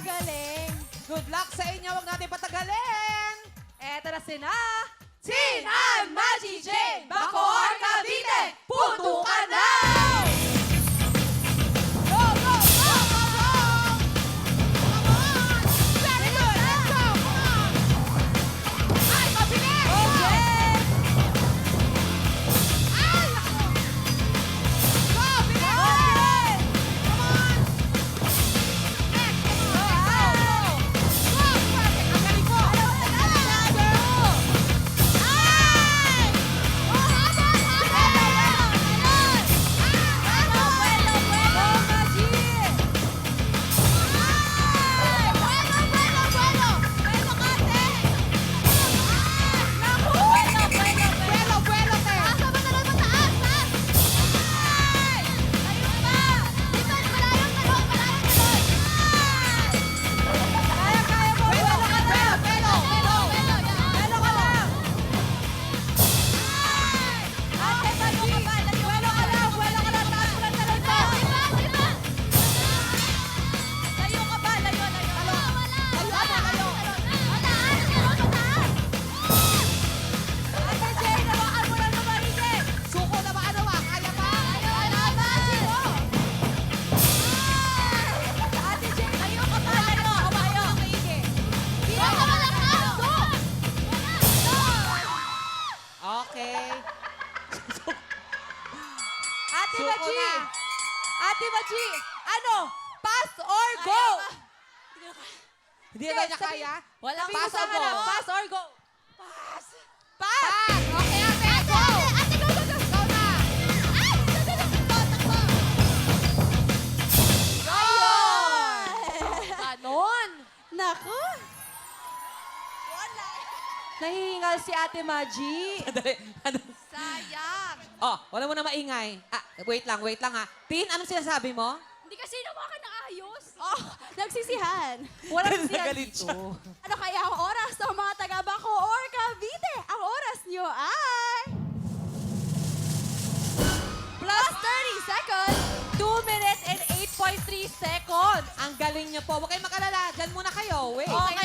Galing. Good luck sa inyo. Huwag natin patagalin. Eto na sila. Tin and Maggie J. Bacoor, Cavite. Putukan na! Go, go, go, go, go! Come on! Very good. Let's go. Come on. Ay, mabilis! Okay. Ay, naku! Go, bilis! Okay. Come on! Next, come on. Let's go, go! Go! Perfect. Ang galing mo! Ay! Oh, habol! Habol! Bueno, bueno, bueno, Maggie. Ay! Bueno, bueno, bueno! Bueno, kate! Naku, bueno, bueno, bueno. Bueno, bueno, te! Asa ba talaga mataas, ha? Ay! Ayun pa. Dito, malayong talon, malayong talon. Kaya, kaya mo. Bueno, Bueno ka lang. bueno, bueno, bueno! Bueno ka lang. Ate, Maggie. Bueno ka lang, bueno ka lang. Taas mo ng talon mo. Layo ka ba? Layo, layo. Layo, layo. Ate Jane, hawakan mo lang ng maigi. Suko na ba ano ba? Kaya ba? Ate Jane, layo ka ba? Layo, hawakan mo ng maigi. Okay. Ate Suko Maji! na. Ate Maji! Ano? Pass or go? Hindi na niya kaya? Walang Pass or go? Pass or go? Pass! Pass! Pass! Okay, ate, go! Ate, go, go, go! Go na! Ayun! Ganon! Naku! Nahihingal si Ate Maji. Sandali. Ano? Sayang! Oh, wala mo na maingay. Ah, wait lang ha. Tin, anong sinasabi mo? Hindi kasi nawakan ng ayos. Oh, nagsisihan. Walang siyan Nagalit siya. dito. Ano kaya ang oras ng mga taga-Bacoor, Cavite? Ang oras nyo ay... Plus 30 seconds. 2 minutes and 8.3 seconds. Ang galing niyo po. Huwag kayong makalala. Diyan muna kayo. Wait. Okay